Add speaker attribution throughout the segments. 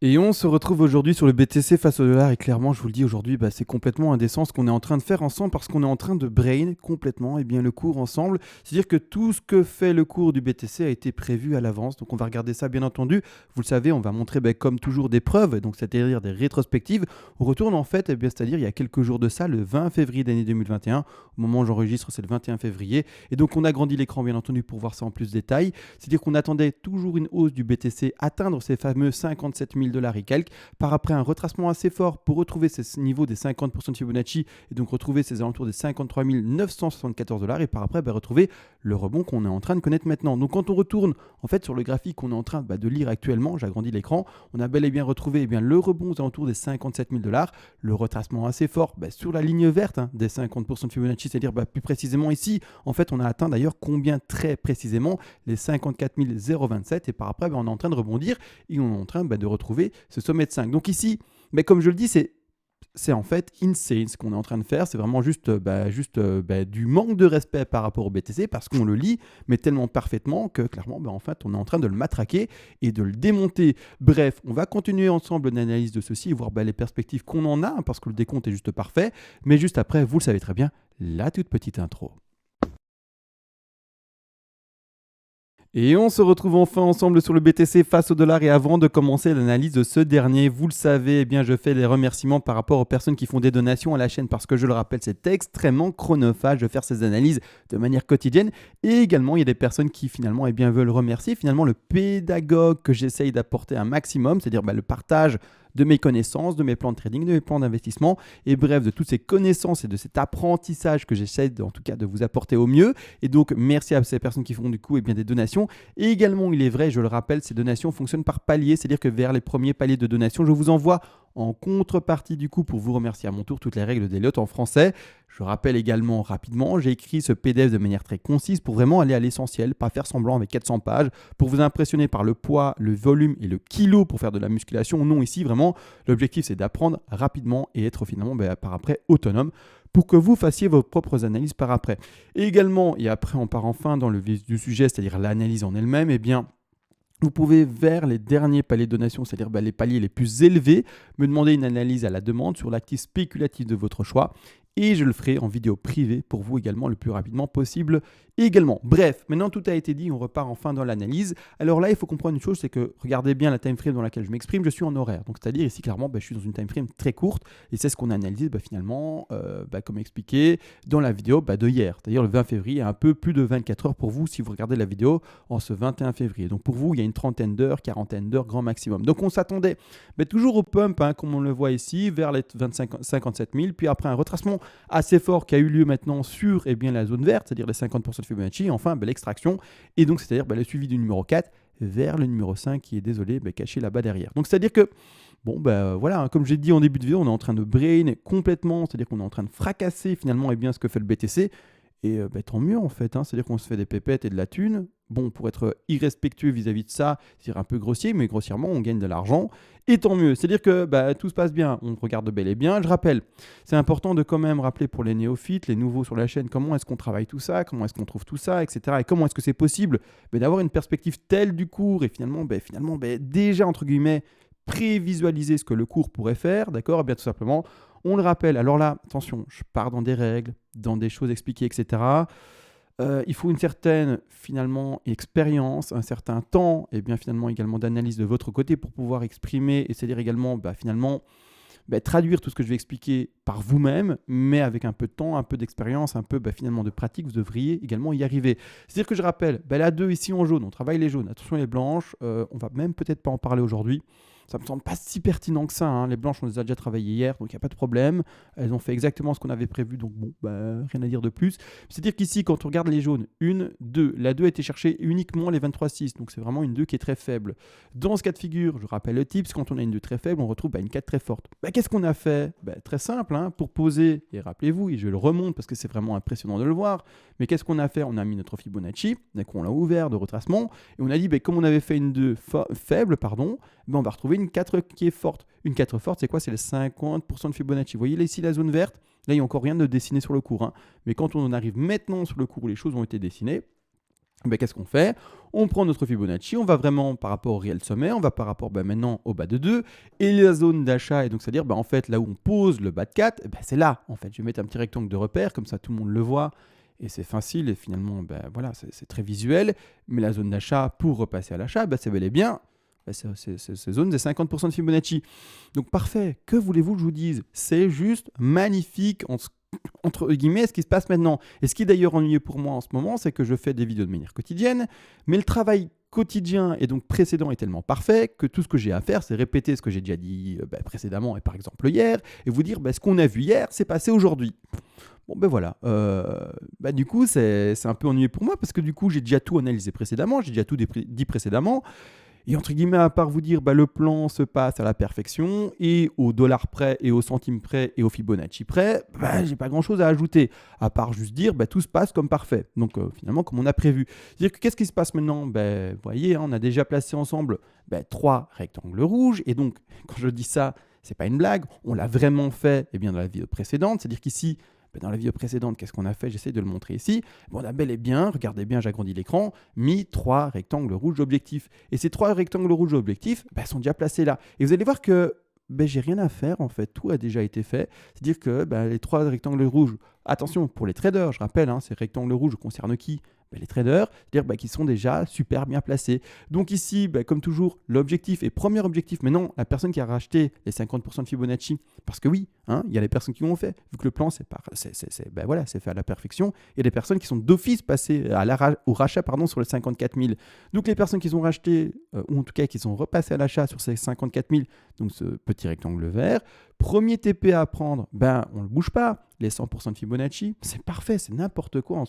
Speaker 1: Et on se retrouve aujourd'hui sur le BTC face au dollar et clairement, je vous le dis aujourd'hui, c'est complètement indécent ce qu'on est en train de faire ensemble parce qu'on est en train de brain complètement le cours ensemble. C'est-à-dire que tout ce que fait le cours du BTC a été prévu à l'avance. Donc on va regarder ça bien entendu. Vous le savez, on va montrer comme toujours des preuves, donc c'est-à-dire des rétrospectives. On retourne en fait, c'est-à-dire il y a quelques jours de ça, le 20 février d'année 2021. Au moment où j'enregistre, c'est le 21 février. Et donc on a grandi l'écran bien entendu pour voir ça en plus détail. C'est-à-dire qu'on attendait toujours une hausse du BTC atteindre ces fameux 57 000 dollars et quelques, par après un retracement assez fort pour retrouver ce niveau des 50% de Fibonacci et donc retrouver ces alentours des 53 974 dollars et par après retrouver le rebond qu'on est en train de connaître maintenant. Donc quand on retourne en fait sur le graphique qu'on est en train de lire actuellement, j'agrandis l'écran, on a bel et bien retrouvé le rebond aux alentours des 57 000 dollars, le retracement assez fort sur la ligne verte des 50% de Fibonacci, c'est-à-dire plus précisément ici, en fait on a atteint d'ailleurs combien très précisément les 54 027 et par après on est en train de rebondir et on est en train de retrouver ce sommet de 5. Donc ici, comme je le dis, c'est en fait insane ce qu'on est en train de faire. C'est vraiment juste du manque de respect par rapport au BTC parce qu'on le lit, mais tellement parfaitement que clairement, en fait, on est en train de le matraquer et de le démonter. Bref, on va continuer ensemble l'analyse de ceci et voir les perspectives qu'on en a parce que le décompte est juste parfait. Mais juste après, vous le savez très bien, la toute petite intro. Et on se retrouve enfin ensemble sur le BTC face au dollar et avant de commencer l'analyse de ce dernier, vous le savez, je fais des remerciements par rapport aux personnes qui font des donations à la chaîne parce que je le rappelle, c'est extrêmement chronophage de faire ces analyses de manière quotidienne et également il y a des personnes qui finalement veulent remercier le pédagogue que j'essaye d'apporter un maximum, c'est-à-dire le partage de mes connaissances, de mes plans de trading, de mes plans d'investissement et bref de toutes ces connaissances et de cet apprentissage que j'essaie en tout cas de vous apporter au mieux. Et donc merci à ces personnes qui font du coup des donations. Et également il est vrai, je le rappelle, ces donations fonctionnent par paliers, c'est-à-dire que vers les premiers paliers de donation, je vous envoie en contrepartie du coup pour vous remercier à mon tour toutes les règles des lots en français. Je rappelle également rapidement, j'ai écrit ce PDF de manière très concise pour vraiment aller à l'essentiel, pas faire semblant avec 400 pages, pour vous impressionner par le poids, le volume et le kilo pour faire de la musculation. Non, ici vraiment, l'objectif c'est d'apprendre rapidement et être finalement par après autonome pour que vous fassiez vos propres analyses par après. Et également, et après on part enfin dans le vif du sujet, c'est-à-dire l'analyse en elle-même, vous pouvez, vers les derniers paliers de donation, c'est-à-dire les paliers les plus élevés, me demander une analyse à la demande sur l'actif spéculatif de votre choix. Et je le ferai en vidéo privée pour vous également le plus rapidement possible également. Bref, maintenant tout a été dit, on repart enfin dans l'analyse. Alors là, il faut comprendre une chose, c'est que regardez bien la time frame dans laquelle je m'exprime, je suis en horaire. Donc c'est-à-dire ici, clairement, je suis dans une time frame très courte et c'est ce qu'on a analysé finalement, comme expliqué dans la vidéo de hier. C'est-à-dire le 20 février, un peu plus de 24 heures pour vous si vous regardez la vidéo en ce 21 février. Donc pour vous, il y a une trentaine d'heures, quarantaine d'heures grand maximum. Donc on s'attendait toujours au pump, comme on le voit ici, vers les 57 000, puis après un retracement assez fort qui a eu lieu maintenant sur la zone verte, c'est-à-dire les 50% de Fibonacci, et enfin l'extraction, et donc c'est-à-dire le suivi du numéro 4 vers le numéro 5 qui est désolé caché là-bas derrière. Donc c'est-à-dire que voilà, comme j'ai dit en début de vidéo, on est en train de brain complètement, c'est-à-dire qu'on est en train de fracasser finalement ce que fait le BTC. Et tant mieux en fait, c'est-à-dire qu'on se fait des pépettes et de la thune. Bon, pour être irrespectueux vis-à-vis de ça, c'est un peu grossier, mais grossièrement, on gagne de l'argent. Et tant mieux, c'est-à-dire que tout se passe bien, on regarde bel et bien. Je rappelle, c'est important de quand même rappeler pour les néophytes, les nouveaux sur la chaîne, comment est-ce qu'on travaille tout ça, comment est-ce qu'on trouve tout ça, etc. Et comment est-ce que c'est possible d'avoir une perspective telle du cours et finalement déjà, entre guillemets, prévisualiser ce que le cours pourrait faire, d'accord. Et bien tout simplement, on le rappelle. Alors là, attention, je pars dans des règles, dans des choses expliquées, etc. Il faut une certaine finalement expérience, un certain temps et bien finalement également d'analyse de votre côté pour pouvoir exprimer et c'est-à-dire également finalement traduire tout ce que je vais expliquer par vous-même, mais avec un peu de temps, un peu d'expérience, un peu finalement de pratique, vous devriez également y arriver. C'est-à-dire que je rappelle, la 2 ici en jaune, on travaille les jaunes, attention les blanches, on va même peut-être pas en parler aujourd'hui. Ça me semble pas si pertinent que ça. Les blanches, on les a déjà travaillées hier, donc il n'y a pas de problème. Elles ont fait exactement ce qu'on avait prévu, donc rien à dire de plus. C'est-à-dire qu'ici, quand on regarde les jaunes, 1, 2, la 2 a été chercher uniquement les 23,6, donc c'est vraiment une 2 qui est très faible. Dans ce cas de figure, je rappelle le tips, quand on a une 2 très faible, on retrouve une 4 très forte. Qu'est-ce qu'on a fait? Très simple, pour poser, et rappelez-vous, et je le remonte parce que c'est vraiment impressionnant de le voir, mais qu'est-ce qu'on a fait? On a mis notre Fibonacci, donc on l'a ouvert de retracement, et on a dit, comme on avait fait une 2 faible, on va retrouver une 4 qui est forte. Une 4 forte, c'est quoi? C'est les 50% de Fibonacci. Vous voyez là, ici la zone verte? Là, il n'y a encore rien de dessiné sur le cours. Mais quand on arrive maintenant sur le cours où les choses ont été dessinées, Ben, qu'est-ce qu'on fait? On prend notre Fibonacci, on va vraiment par rapport au réel sommet, on va par rapport maintenant au bas de 2 et la zone d'achat, et donc c'est-à-dire en fait là où on pose le bas de 4, c'est là en fait. Je vais mettre un petit rectangle de repère, comme ça tout le monde le voit et c'est facile et finalement voilà, c'est très visuel. Mais la zone d'achat pour repasser à l'achat, c'est bel et bien ces zones des 50% de Fibonacci. Donc parfait, que voulez-vous que je vous dise? C'est juste magnifique entre guillemets, ce qui se passe maintenant. Et ce qui est d'ailleurs ennuyeux pour moi en ce moment, c'est que je fais des vidéos de manière quotidienne, mais le travail quotidien et donc précédent est tellement parfait que tout ce que j'ai à faire, c'est répéter ce que j'ai déjà dit précédemment et par exemple hier, et vous dire ce qu'on a vu hier, c'est passé aujourd'hui. Bon voilà, du coup c'est un peu ennuyeux pour moi parce que du coup j'ai déjà tout analysé précédemment, j'ai déjà tout dit précédemment. Et entre guillemets, à part vous dire le plan se passe à la perfection et au dollar près et au centime près et au Fibonacci près, j'ai pas grand chose à ajouter, à part juste dire tout se passe comme parfait. Donc finalement, comme on a prévu. C'est-à-dire que qu'est-ce qui se passe maintenant? Vous voyez, on a déjà placé ensemble 3 rectangles rouges. Et donc, quand je dis ça, c'est pas une blague, on l'a vraiment fait dans la vidéo précédente. C'est-à-dire qu'ici, dans la vidéo précédente, qu'est-ce qu'on a fait? J'essaie de le montrer ici. On a bel et bien, regardez bien, j'agrandis l'écran, mis 3 rectangles rouges d'objectifs. Et ces 3 rectangles rouges d'objectifs sont déjà placés là. Et vous allez voir que j'ai rien à faire en fait, tout a déjà été fait. C'est-à-dire que les 3 rectangles rouges, attention pour les traders, je rappelle, ces rectangles rouges concernent qui? Les traders, c'est-à-dire qui sont déjà super bien placés. Donc ici, comme toujours, l'objectif est premier objectif. Mais non, la personne qui a racheté les 50% de Fibonacci, parce que oui, il y a les personnes qui l'ont fait, vu que le plan c'est fait à la perfection. Il y a des personnes qui sont d'office passées au rachat sur les 54 000. Donc les personnes qui ont racheté, ou en tout cas qui sont repassées à l'achat sur ces 54 000, donc ce petit rectangle vert, premier TP à prendre, on ne le bouge pas. Les 100% de Fibonacci, c'est parfait, c'est n'importe quoi.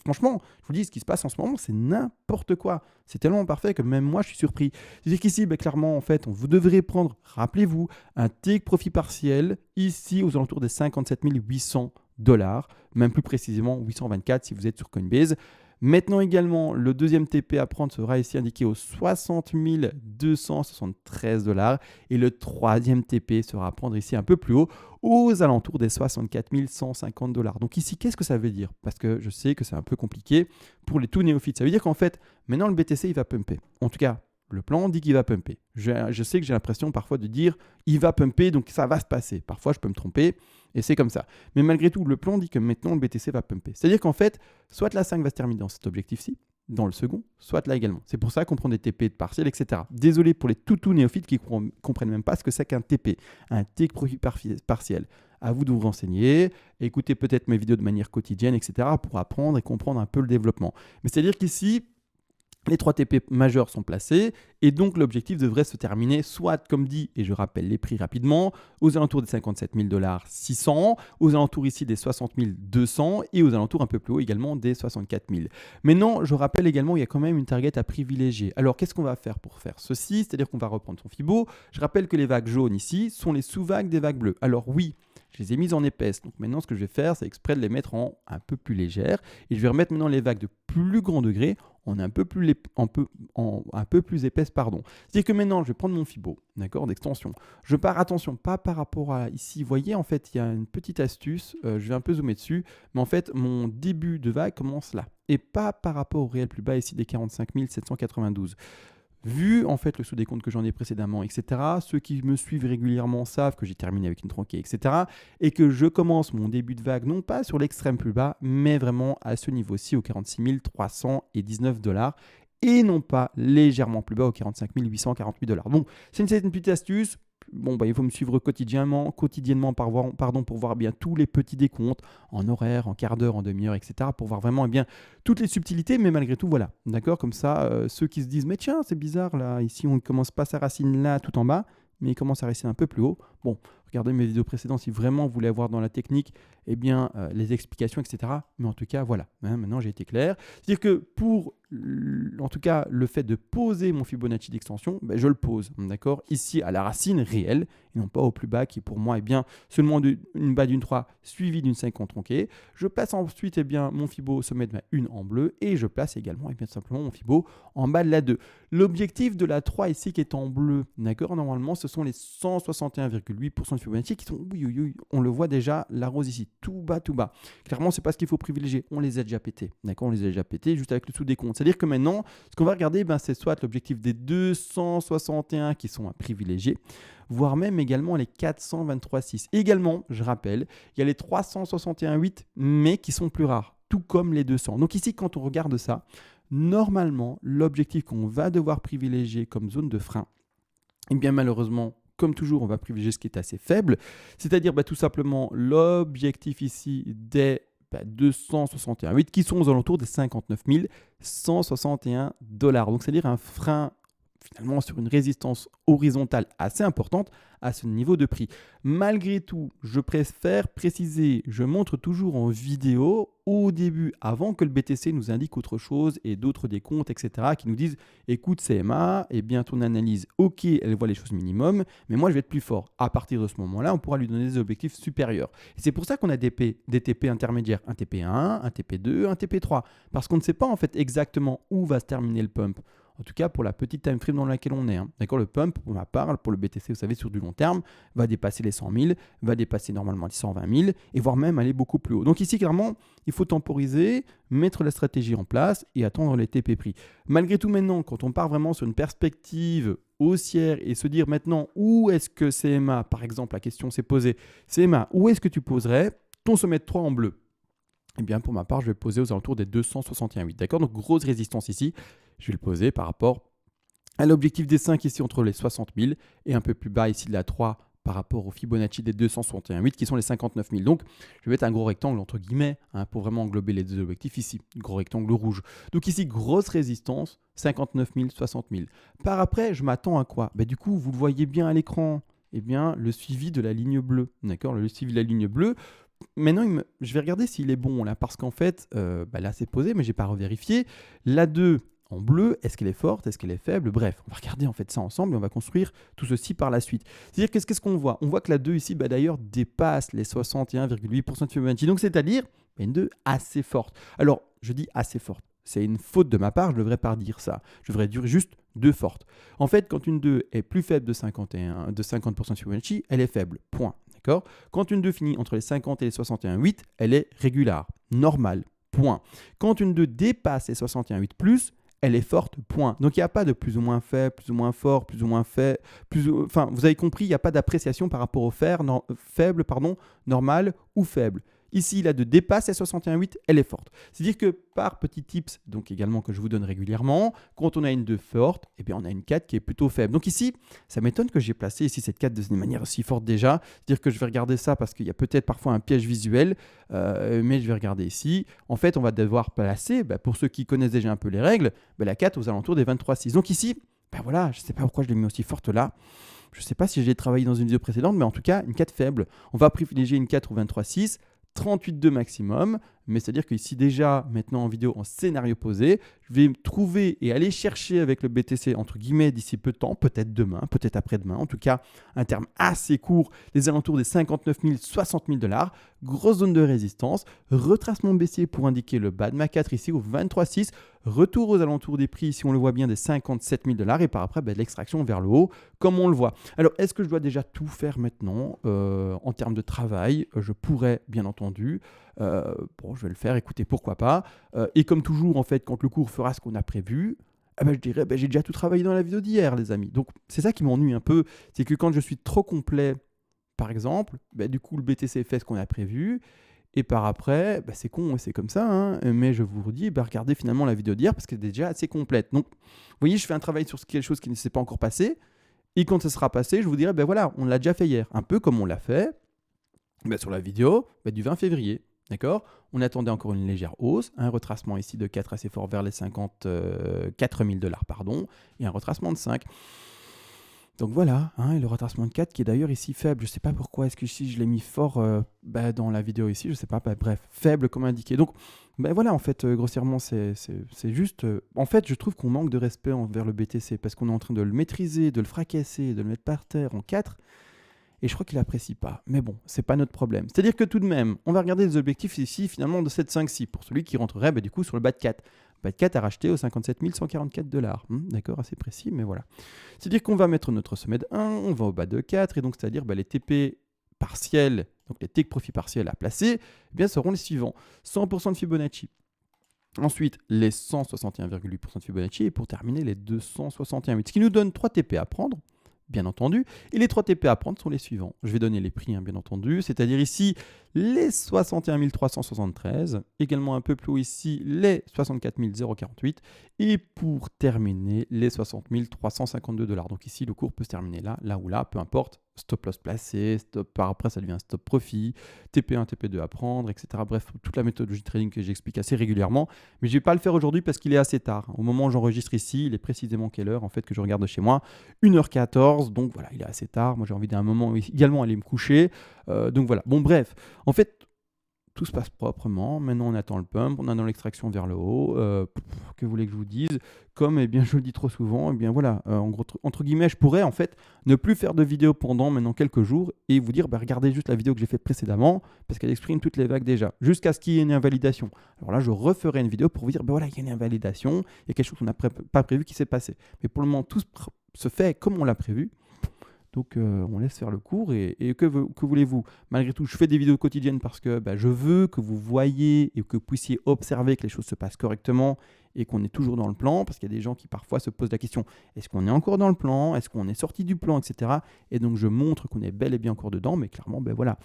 Speaker 1: Franchement, je vous dis, ce qui se passe en ce moment, c'est n'importe quoi. C'est tellement parfait que même moi, je suis surpris. C'est-à-dire qu'ici, clairement, en fait, vous devrez prendre, rappelez-vous, un take profit partiel ici aux alentours des 57 800 $, même plus précisément 824 si vous êtes sur Coinbase. Maintenant également, le deuxième TP à prendre sera ici indiqué aux 60 273 $ et le troisième TP sera à prendre ici un peu plus haut aux alentours des 64 150 $. Donc ici, qu'est-ce que ça veut dire? Parce que je sais que c'est un peu compliqué pour les tout néophytes. Ça veut dire qu'en fait, maintenant le BTC, il va pumper. En tout cas, le plan dit qu'il va pumper. Je sais que j'ai l'impression parfois de dire il va pumper, donc ça va se passer. Parfois, je peux me tromper et c'est comme ça. Mais malgré tout, le plan dit que maintenant le BTC va pumper. C'est-à-dire qu'en fait, soit la 5 va se terminer dans cet objectif-ci, dans le second, soit là également. C'est pour ça qu'on prend des TP de partiel, etc. Désolé pour les tout néophytes qui ne comprennent même pas ce que c'est qu'un TP, un take profit partiel. À vous de vous renseigner, écoutez peut-être mes vidéos de manière quotidienne, etc. pour apprendre et comprendre un peu le développement. Mais c'est-à-dire qu'ici, les 3 TP majeurs sont placés et donc l'objectif devrait se terminer soit, comme dit, et je rappelle les prix rapidement, aux alentours des 57 000 $ 600, aux alentours ici des 60 200 et aux alentours un peu plus haut également des 64 000. Maintenant, je rappelle également qu'il y a quand même une target à privilégier. Alors, qu'est-ce qu'on va faire pour faire ceci? C'est-à-dire qu'on va reprendre son Fibo. Je rappelle que les vagues jaunes ici sont les sous-vagues des vagues bleues. Alors oui, je les ai mises en épaisse. Donc maintenant, ce que je vais faire, c'est exprès de les mettre en un peu plus légères. Et je vais remettre maintenant les vagues de plus grand degré en un peu plus épaisse. C'est-à-dire que maintenant, je vais prendre mon Fibo, d'accord, d'extension. Je pars, attention, pas par rapport à ici. Vous voyez, en fait, il y a une petite astuce. Je vais un peu zoomer dessus. Mais en fait, mon début de vague commence là. Et pas par rapport au réel plus bas ici des 45 792. Vu en fait le sous-décompte que j'en ai précédemment, etc., ceux qui me suivent régulièrement savent que j'ai terminé avec une tronquée, etc., et que je commence mon début de vague non pas sur l'extrême plus bas, mais vraiment à ce niveau-ci, aux 46 319 $, et non pas légèrement plus bas, aux 45 848 $. Bon, c'est une petite astuce. Bon, il faut me suivre quotidiennement pour voir bien tous les petits décomptes en horaire, en quart d'heure, en demi-heure, etc. pour voir vraiment toutes les subtilités, mais malgré tout, voilà. D'accord? Comme ça, ceux qui se disent, mais tiens, c'est bizarre, là, ici, on ne commence pas sa racine là, tout en bas, mais il commence à raciner un peu plus haut. Bon, regardez mes vidéos précédentes si vraiment vous voulez avoir dans la technique les explications, etc. Mais en tout cas, voilà. Maintenant, j'ai été clair. C'est-à-dire que pour, en tout cas, le fait de poser mon Fibonacci d'extension, je le pose, d'accord, ici à la racine réelle, et non pas au plus bas, qui pour moi est bien seulement une bas d'une 3 suivie d'une 5 en tronquée. Je place ensuite mon Fibo au sommet de ma 1 en bleu, et je place également simplement mon Fibo en bas de la 2. L'objectif de la 3 ici qui est en bleu, d'accord, normalement, ce sont les 161,8% de Fibonacci qui sont, oui, oui, oui, on le voit déjà, la rose ici, tout bas, tout bas. Clairement, c'est pas ce qu'il faut privilégier. On les a déjà pétés. D'accord, on les a déjà pétés juste avec le sous-décompte. C'est-à-dire que maintenant, ce qu'on va regarder, c'est soit l'objectif des 261 qui sont à privilégier, voire même également les 423,6. Également, je rappelle, il y a les 361,8, mais qui sont plus rares, tout comme les 200. Donc ici, quand on regarde ça, normalement, l'objectif qu'on va devoir privilégier comme zone de frein, eh bien malheureusement, comme toujours, on va privilégier ce qui est assez faible, c'est-à-dire tout simplement l'objectif ici des 261,8 qui sont aux alentours des 59 161 $. Donc c'est-à-dire un frein finalement sur une résistance horizontale assez importante à ce niveau de prix. Malgré tout, je préfère préciser, je montre toujours en vidéo au début, avant que le BTC nous indique autre chose et d'autres décomptes, etc., qui nous disent écoute CMA, eh bien ton analyse, ok, elle voit les choses minimum, mais moi je vais être plus fort. À partir de ce moment-là, on pourra lui donner des objectifs supérieurs. Et c'est pour ça qu'on a des TP intermédiaires, un TP1, un TP2, un TP3, parce qu'on ne sait pas en fait exactement où va se terminer le pump. En tout cas, pour la petite time frame dans laquelle on est. D'accord, le pump, pour ma part, pour le BTC, vous savez, sur du long terme, va dépasser les 100 000, va dépasser normalement les 120 000 et voire même aller beaucoup plus haut. Donc ici, clairement, il faut temporiser, mettre la stratégie en place et attendre les TP prix. Malgré tout, maintenant, quand on part vraiment sur une perspective haussière et se dire maintenant où est-ce que CMA, par exemple, la question s'est posée, CMA, où est-ce que tu poserais ton sommet de 3 en bleu? Eh bien, pour ma part, je vais le poser aux alentours des 261,8. D'accord, donc grosse résistance ici. Je vais le poser par rapport à l'objectif des 5 ici entre les 60 000 et un peu plus bas ici de la 3 par rapport au Fibonacci des 261,8 qui sont les 59 000. Donc, je vais mettre un gros rectangle entre guillemets pour vraiment englober les deux objectifs ici. Gros rectangle rouge. Donc ici, grosse résistance, 59 000, 60 000. Par après, je m'attends à quoi? Du coup, vous le voyez bien à l'écran. Eh bien, le suivi de la ligne bleue. D'accord, le suivi de la ligne bleue. Maintenant, je vais regarder s'il est bon là, parce qu'en fait, là c'est posé, mais je n'ai pas revérifié. La 2 en bleu, est-ce qu'elle est forte, est-ce qu'elle est faible? Bref, on va regarder en fait ça ensemble et on va construire tout ceci par la suite. C'est-à-dire, qu'est-ce qu'on voit? On voit que la 2 ici, d'ailleurs, dépasse les 61,8% de Fibonacci. Donc, c'est-à-dire une 2 assez forte. Alors, je dis assez forte. C'est une faute de ma part, je ne devrais pas dire ça. Je devrais dire juste 2 fortes. En fait, quand une 2 est plus faible de 50% de Fibonacci, elle est faible. Point. D'accord? Quand une 2 finit entre les 50 et les 61,8, elle est régulière, normale. Point. Quand une 2 dépasse les 61,8+, elle est forte, point. Donc il n'y a pas de plus ou moins faible, plus ou moins fort, plus ou moins faible. Enfin, vous avez compris, il n'y a pas d'appréciation par rapport au faible, normal ou faible. Ici, la 2 dépasse les 61,8, elle est forte. C'est-à-dire que par petits tips, donc également que je vous donne régulièrement, quand on a une 2 forte, eh bien on a une 4 qui est plutôt faible. Donc ici, ça m'étonne que j'ai placé ici cette 4 de manière aussi forte déjà. C'est-à-dire que je vais regarder ça parce qu'il y a peut-être parfois un piège visuel, mais je vais regarder ici. En fait, on va devoir placer, pour ceux qui connaissent déjà un peu les règles, la 4 aux alentours des 23,6. Donc ici, voilà, je ne sais pas pourquoi je l'ai mis aussi forte là. Je ne sais pas si j'ai travaillé dans une vidéo précédente, mais en tout cas, une 4 faible. On va privilégier une 4 au 23,6. 38,2 maximum, mais c'est-à-dire qu'ici déjà, maintenant en vidéo, en scénario posé, je vais trouver et aller chercher avec le BTC, entre guillemets, d'ici peu de temps, peut-être demain, peut-être après-demain, en tout cas, un terme assez court, les alentours des 59 000, 60 000 $, grosse zone de résistance, retracement baissier pour indiquer le bas de ma 4 ici au 23,6, retour aux alentours des prix, si on le voit bien, des 57 000 $, et par après, de l'extraction vers le haut, comme on le voit. Alors, est-ce que je dois déjà tout faire maintenant en termes de travail? Je pourrais, bien entendu. Je vais le faire, écoutez, pourquoi pas. Et comme toujours, en fait, quand le cours fera ce qu'on a prévu, je dirais, j'ai déjà tout travaillé dans la vidéo d'hier, les amis. Donc, c'est ça qui m'ennuie un peu, c'est que quand je suis trop complet, par exemple, du coup, le BTC fait ce qu'on a prévu. Et par après, c'est con, c'est comme ça, hein, mais je vous redis, regardez finalement la vidéo d'hier parce qu'elle est déjà assez complète. Donc, vous voyez, je fais un travail sur quelque chose qui ne s'est pas encore passé. Et quand ça sera passé, je vous dirai, voilà, on l'a déjà fait hier. Un peu comme on l'a fait sur la vidéo du 20 février. D'accord? On attendait encore une légère hausse, un retracement ici de 4 assez fort vers les 54 000 $, pardon, et un retracement de 5. Donc voilà, et le retracement de 4 qui est d'ailleurs ici faible. Je ne sais pas pourquoi, est-ce que ici je l'ai mis fort dans la vidéo ici, je ne sais pas, bref, faible comme indiqué. Donc voilà, en fait, grossièrement, c'est juste... en fait, je trouve qu'on manque de respect envers le BTC parce qu'on est en train de le maîtriser, de le fracasser, de le mettre par terre en 4. Et je crois qu'il n'apprécie pas. Mais bon, c'est pas notre problème. C'est-à-dire que tout de même, on va regarder les objectifs ici, finalement, de 7,5,6 pour celui qui rentrerait du coup sur le bas de 4. Bas de 4 à racheter aux 57 144 $. D'accord, assez précis, mais voilà. C'est-à-dire qu'on va mettre notre sommet de 1, on va au bas de 4, et donc c'est-à-dire les TP partiels, donc les take profits partiels à placer, eh bien, seront les suivants. 100% de Fibonacci. Ensuite, les 161,8% de Fibonacci. Et pour terminer, les 261,8. Ce qui nous donne 3 TP à prendre, bien entendu. Et les 3 TP à prendre sont les suivants. Je vais donner les prix, bien entendu. C'est-à-dire ici, les 61 373. Également un peu plus haut ici, les 64 048. Et pour terminer, les 60 352 $. Donc ici, le cours peut se terminer là ou là, peu importe. Stop loss placé, par après ça devient stop profit, TP1, TP2 à prendre, etc. Bref, toute la méthodologie de trading que j'explique assez régulièrement. Mais je ne vais pas le faire aujourd'hui parce qu'il est assez tard. Au moment où j'enregistre ici, il est précisément quelle heure en fait que je regarde chez moi? 1h14, donc voilà, il est assez tard. Moi j'ai envie d'un moment également aller me coucher. Donc voilà, bon bref, en fait, tout se passe proprement. Maintenant, on attend le pump, on attend l'extraction vers le haut. Que voulez que je vous dise? Comme bien, je le dis trop souvent, voilà, en gros, entre guillemets, je pourrais en fait ne plus faire de vidéo pendant maintenant quelques jours et vous dire, regardez juste la vidéo que j'ai faite précédemment parce qu'elle exprime toutes les vagues déjà, jusqu'à ce qu'il y ait une invalidation. Alors là, je referai une vidéo pour vous dire, voilà, il y a une invalidation, il y a quelque chose qu'on n'a pas prévu qui s'est passé. Mais pour le moment, tout se fait comme on l'a prévu. Donc on laisse faire le cours et que voulez-vous? Malgré tout, je fais des vidéos quotidiennes parce que je veux que vous voyez et que vous puissiez observer que les choses se passent correctement et qu'on est toujours dans le plan, parce qu'il y a des gens qui parfois se posent la question, est-ce qu'on est encore dans le plan? Est-ce qu'on est sorti du plan, etc. Et donc je montre qu'on est bel et bien encore dedans, mais clairement, voilà,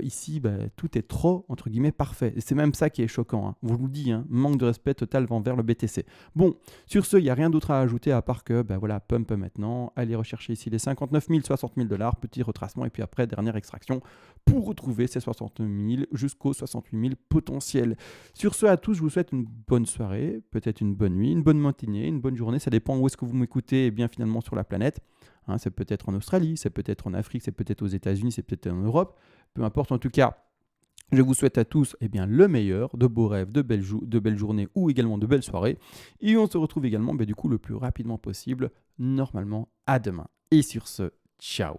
Speaker 1: ici, tout est trop, entre guillemets, parfait. Et c'est même ça qui est choquant, hein. Je vous le dis, hein, manque de respect total envers le BTC. Bon, sur ce, il n'y a rien d'autre à ajouter à part que, voilà, pump maintenant, allez rechercher ici les 59 000, 60 000 $, petit retracement, et puis après, dernière extraction, pour retrouver ces 60 000 jusqu'aux 68 000 potentiels. Sur ce, à tous, je vous souhaite une bonne soirée, peut-être une bonne nuit, une bonne matinée, une bonne journée, ça dépend où est-ce que vous m'écoutez, bien finalement sur la planète. Hein, c'est peut-être en Australie, c'est peut-être en Afrique, c'est peut-être aux États-Unis, c'est peut-être en Europe, peu importe, en tout cas. Je vous souhaite à tous le meilleur, de beaux rêves, de belles journées ou également de belles soirées. Et on se retrouve également du coup le plus rapidement possible, normalement à demain. Et sur ce, ciao.